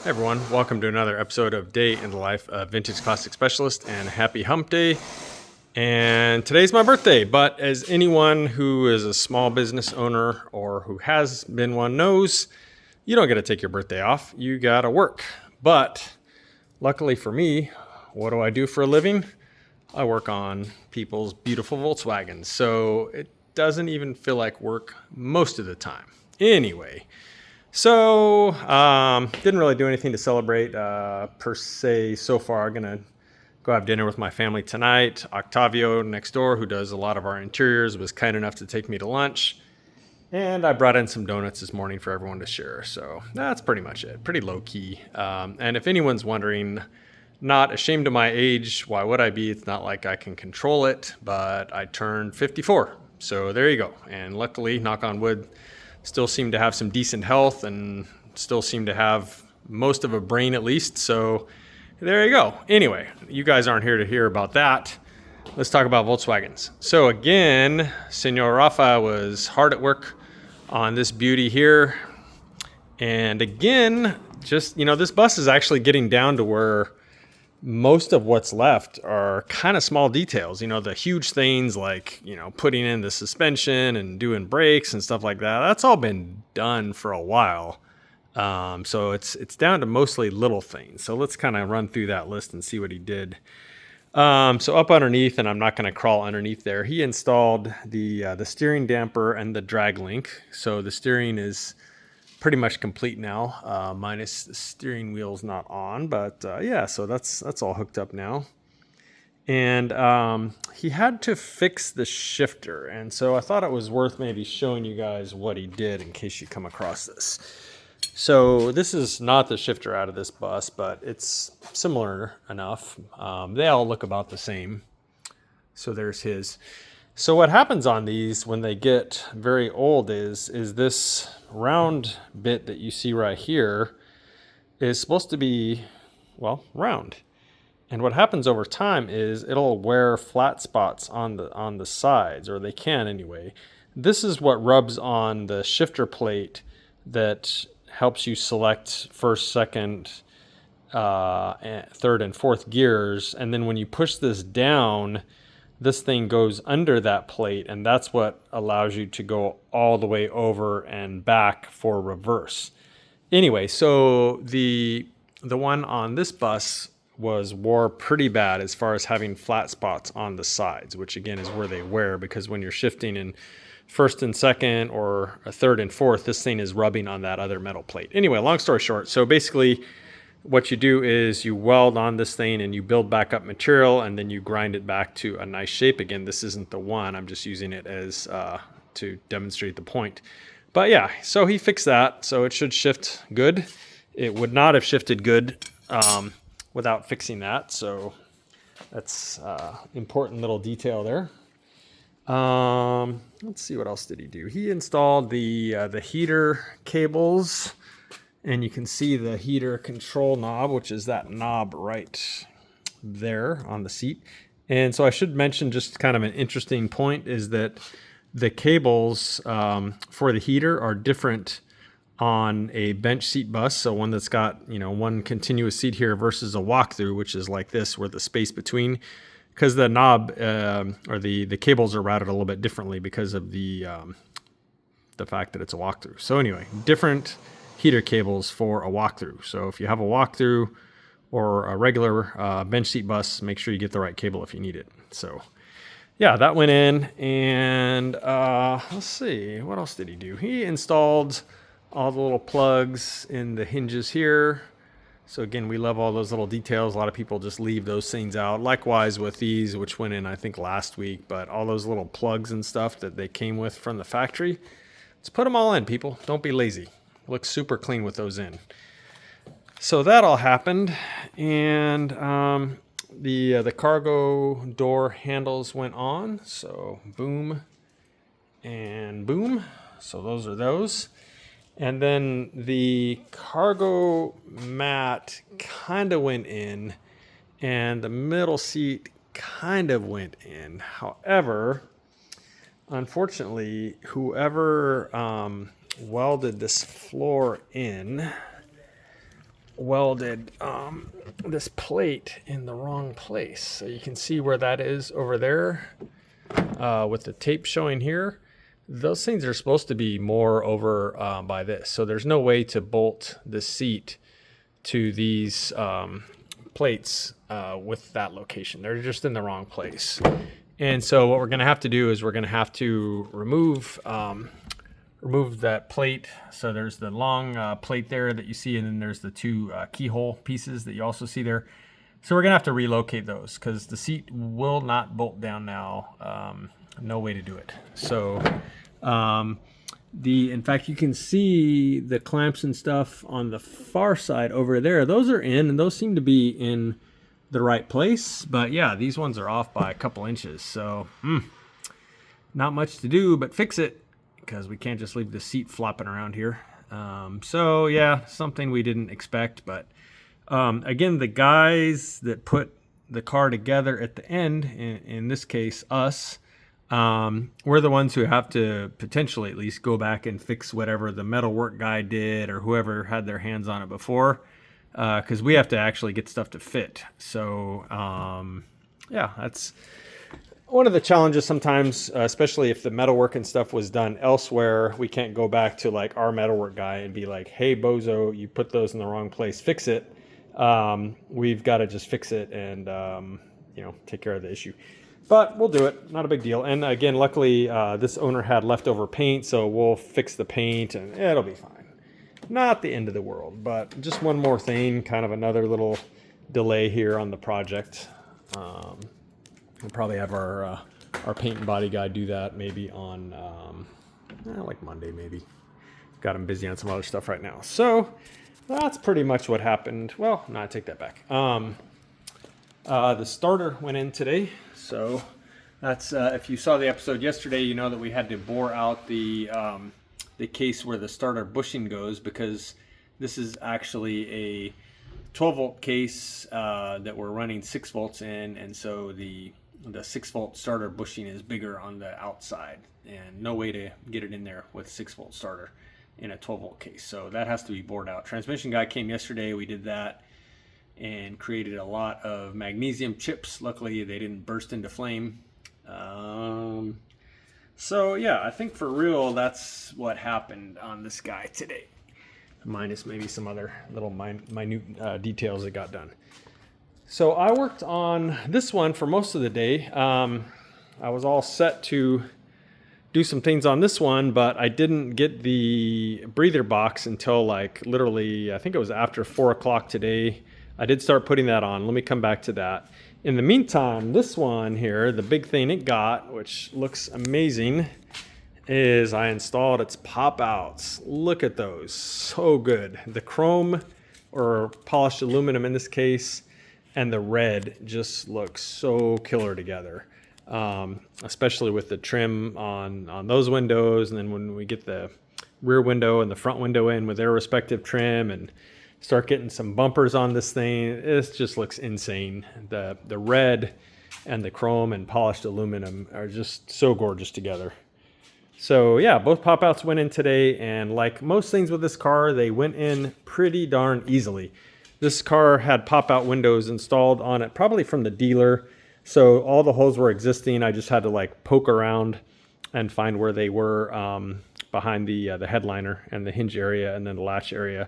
Hey everyone, welcome to another episode of Day in the Life of Vintage Classic Specialist, and happy hump day. And today's my birthday, but as anyone who is a small business owner or who has been one knows, you don't get to take your birthday off, you gotta work. But luckily for me, what do I do for a living? I work on people's beautiful Volkswagens, so it doesn't even feel like work most of the time. Anyway, so, didn't really do anything to celebrate per se so far. I'm going to go have dinner with my family tonight. Octavio next door, who does a lot of our interiors, was kind enough to take me to lunch. And I brought in some donuts this morning for everyone to share. So that's pretty much it. Pretty low key. And if anyone's wondering, not ashamed of my age, why would I be? It's not like I can control it, but I turned 54. So there you go. And luckily, knock on wood, still seem to have some decent health and still seem to have most of a brain at least. So there you go. Anyway, you guys aren't here to hear about that. Let's talk about Volkswagens. So again, Senor Rafa was hard at work on this beauty here. And again, just, this bus is actually getting down to where most of what's left are kind of small details. The huge things like, putting in the suspension and doing brakes and stuff like that. That's all been done for a while. So it's down to mostly little things. So let's kind of run through that list and see what he did. So up underneath, and I'm not going to crawl underneath there, he installed the steering damper and the drag link. So the steering is pretty much complete now, minus the steering wheel's not on, but yeah, so that's all hooked up now. And he had to fix the shifter, and so I thought it was worth maybe showing you guys what he did in case you come across this. So this is not the shifter out of this bus, but it's similar enough. They all look about the same. So there's his. So what happens on these when they get very old is this round bit that you see right here is supposed to be, well, round. And what happens over time is it'll wear flat spots on the sides, or they can anyway. This is what rubs on the shifter plate that helps you select first, second, third, and fourth gears. And then when you push this down, this thing goes under that plate, and that's what allows you to go all the way over and back for reverse. Anyway, so the one on this bus wore pretty bad as far as having flat spots on the sides, which again is where they wear, because when you're shifting in first and second or a third and fourth, this thing is rubbing on that other metal plate. Anyway, long story short, so basically what you do is you weld on this thing and you build back up material, and then you grind it back to a nice shape. Again, this isn't the one. I'm just using it as to demonstrate the point. But yeah, so he fixed that. So it should shift good. It would not have shifted good without fixing that. So that's important little detail there. Let's see, what else did he do? He installed the heater cables. And you can see the heater control knob, which is that knob right there on the seat. And so I should mention, just kind of an interesting point, is that the cables for the heater are different on a bench seat bus. So one that's got, one continuous seat here versus a walkthrough, which is like this, where the space between, because the knob or the cables are routed a little bit differently because of the fact that it's a walkthrough. So anyway, different heater cables for a walkthrough. So if you have a walkthrough or a regular bench seat bus, make sure you get the right cable if you need it. So yeah, that went in. And let's see, what else did he do? He installed all the little plugs in the hinges here. So again, we love all those little details. A lot of people just leave those things out. Likewise with these, which went in, I think, last week, but all those little plugs and stuff that they came with from the factory, let's put them all in, people. Don't be lazy. Looks super clean with those in. So that all happened, and the cargo door handles went on. So boom and boom. So those are those. And then the cargo mat kind of went in, and the middle seat kind of went in. However, unfortunately, whoever welded this floor in welded this plate in the wrong place. So you can see where that is over there with the tape showing here. Those things are supposed to be more over by this. So there's no way to bolt the seat to these plates with that location. They're just in the wrong place. And so what we're going to have to do is we're going to have to remove that plate. So there's the long plate there that you see, and then there's the two keyhole pieces that you also see there. So we're going to have to relocate those because the seat will not bolt down now. No way to do it. So in fact, you can see the clamps and stuff on the far side over there. Those are in, and those seem to be in the right place. But yeah, these ones are off by a couple inches. So not much to do but fix it, because we can't just leave the seat flopping around here. So yeah, something we didn't expect. But again, the guys that put the car together at the end, in this case us, we're the ones who have to potentially at least go back and fix whatever the metalwork guy did or whoever had their hands on it before, because we have to actually get stuff to fit. So yeah, that's one of the challenges sometimes, especially if the metalwork and stuff was done elsewhere. We can't go back to like our metalwork guy and be like, hey bozo, you put those in the wrong place, fix it. We've got to just fix it and take care of the issue. But we'll do it, not a big deal. And again, luckily this owner had leftover paint, so we'll fix the paint and it'll be fine. Not the end of the world, but just one more thing, kind of another little delay here on the project. We'll probably have our paint and body guy do that maybe on like Monday maybe. Got him busy on some other stuff right now. So that's pretty much what happened. Well, no, I take that back. The starter went in today. So that's if you saw the episode yesterday, you know that we had to bore out the case where the starter bushing goes, because this is actually a 12 volt case that we're running 6 volts in, and so the 6 volt starter bushing is bigger on the outside, and no way to get it in there with 6 volt starter in a 12 volt case. So that has to be bored out. Transmission guy came yesterday. We did that and created a lot of magnesium chips. Luckily they didn't burst into flame. So yeah, I think for real that's what happened on this guy today, minus maybe some other little minute details that got done. So I worked on this one for most of the day. I was all set to do some things on this one, but I didn't get the breather box until like literally, I think it was after 4 o'clock today. I did start putting that on. Let me come back to that. In the meantime, this one here, the big thing it got, which looks amazing, is I installed its pop outs. Look at those, so good. The chrome, or polished aluminum in this case, and the red just looks so killer together. Especially with the trim on those windows, and then when we get the rear window and the front window in with their respective trim, and start getting some bumpers on this thing, it just looks insane. The red and the chrome and polished aluminum are just so gorgeous together. So yeah, both pop outs went in today, and like most things with this car, they went in pretty darn easily. This car had pop out windows installed on it probably from the dealer, so all the holes were existing. I just had to like poke around and find where they were behind the headliner and the hinge area and then the latch area.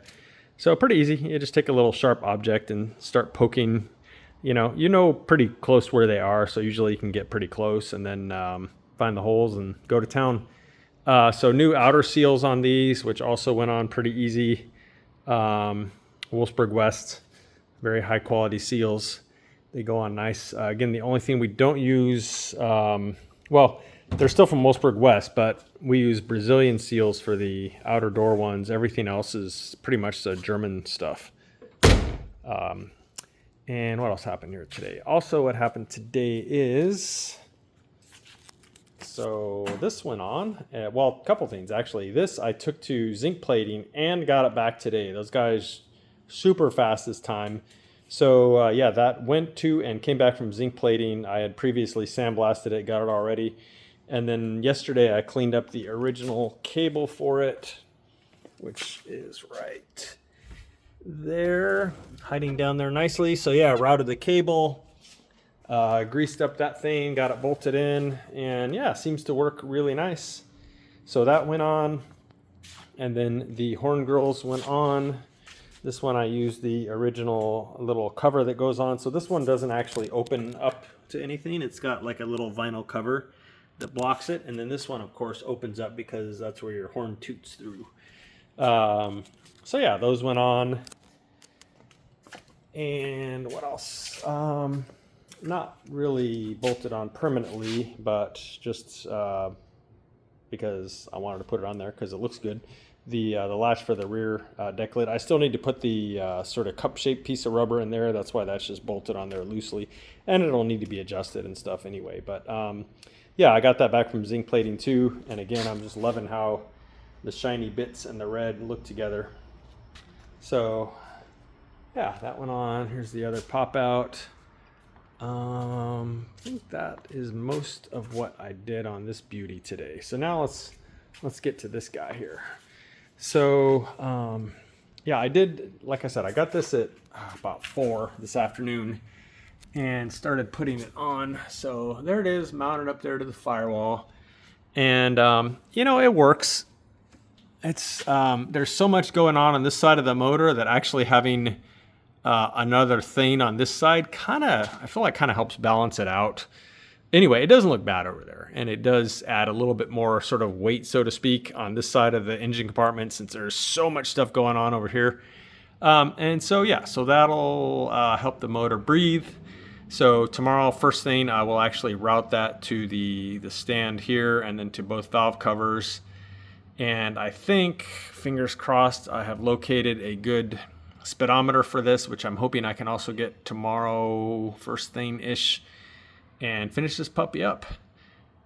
So pretty easy. You just take a little sharp object and start poking. You know pretty close where they are, so usually you can get pretty close and then find the holes and go to town. So new outer seals on these, which also went on pretty easy. Wolfsburg West, very high quality seals. They go on nice. Again, the only thing we don't use, well, they're still from Wolfsburg West, but we use Brazilian seals for the outer door ones. Everything else is pretty much the German stuff. And what else happened here today? Also, what happened today is, so this went on. Well, a couple things actually. This I took to zinc plating and got it back today. Those guys super fast this time. So yeah, that went to and came back from zinc plating. I had previously sandblasted it, got it already. And then yesterday I cleaned up the original cable for it, which is right there, hiding down there nicely. So yeah, routed the cable, greased up that thing, got it bolted in, and yeah, seems to work really nice. So that went on, and then the horn grills went on. This one I used the original little cover that goes on. So this one doesn't actually open up to anything. It's got like a little vinyl cover that blocks it. And then this one, of course, opens up because that's where your horn toots through. So yeah, those went on. And what else? Not really bolted on permanently, but just because I wanted to put it on there because it looks good. The latch for the rear deck lid. I still need to put the sort of cup-shaped piece of rubber in there. That's why that's just bolted on there loosely. And it'll need to be adjusted and stuff anyway. But yeah, I got that back from zinc plating too. And again, I'm just loving how the shiny bits and the red look together. So yeah, that went on. Here's the other pop out. I think that is most of what I did on this beauty today. So now let's get to this guy here. So yeah, I did, like I said, I got this at about 4 this afternoon and started putting it on. So there it is, mounted up there to the firewall. And you know, it works. It's there's so much going on this side of the motor that actually having another thing on this side I feel like kind of helps balance it out. Anyway, it doesn't look bad over there, and it does add a little bit more sort of weight, so to speak, on this side of the engine compartment since there's so much stuff going on over here. And so yeah, so that'll help the motor breathe. So tomorrow, first thing, I will actually route that to the stand here and then to both valve covers. And I think, fingers crossed, I have located a good speedometer for this, which I'm hoping I can also get tomorrow, first thing-ish, and finish this puppy up.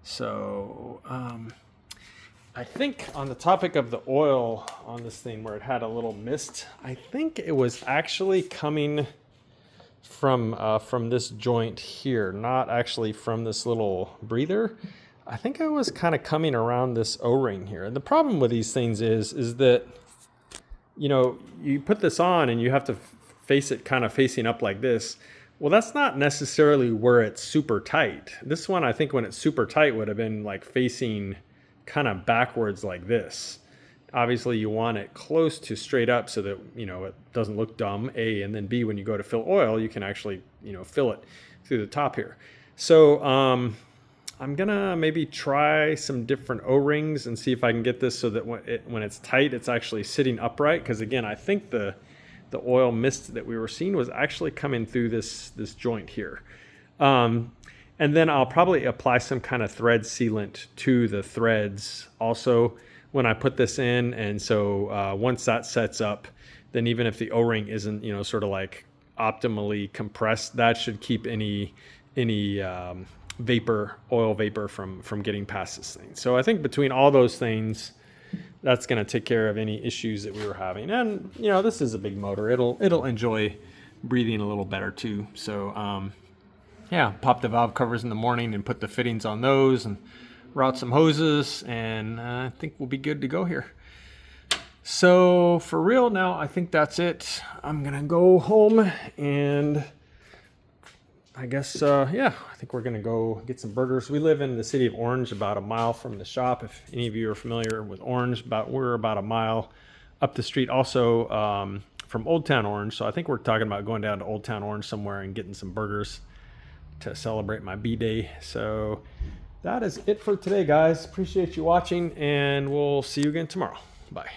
So I think on the topic of the oil on this thing where it had a little mist, I think it was actually coming from this joint here, not actually from this little breather. I think it was kind of coming around this O-ring here. And the problem with these things is that, you know, you put this on and you have to face it kind of facing up like this. Well, that's not necessarily where it's super tight. This one, I think when it's super tight would have been like facing kind of backwards like this. Obviously you want it close to straight up so that, you know, it doesn't look dumb, A, and then B, when you go to fill oil, you can actually, you know, fill it through the top here. So I'm gonna maybe try some different O-rings and see if I can get this so that when it's tight, it's actually sitting upright. Because again, I think the oil mist that we were seeing was actually coming through this joint here. And then I'll probably apply some kind of thread sealant to the threads also when I put this in. And so once that sets up, then even if the O-ring isn't, you know, sort of like optimally compressed, that should keep any oil vapor from getting past this thing. So I think between all those things, that's going to take care of any issues that we were having. And, you know, this is a big motor. It'll enjoy breathing a little better too. So, yeah, pop the valve covers in the morning and put the fittings on those and route some hoses. And I think we'll be good to go here. So for real now, I think that's it. I'm going to go home and I guess, yeah, I think we're going to go get some burgers. We live in the city of Orange, about a mile from the shop. If any of you are familiar with Orange, we're about a mile up the street also from Old Town Orange. So I think we're talking about going down to Old Town Orange somewhere and getting some burgers to celebrate my bday. So that is it for today, guys. Appreciate you watching, and we'll see you again tomorrow. Bye.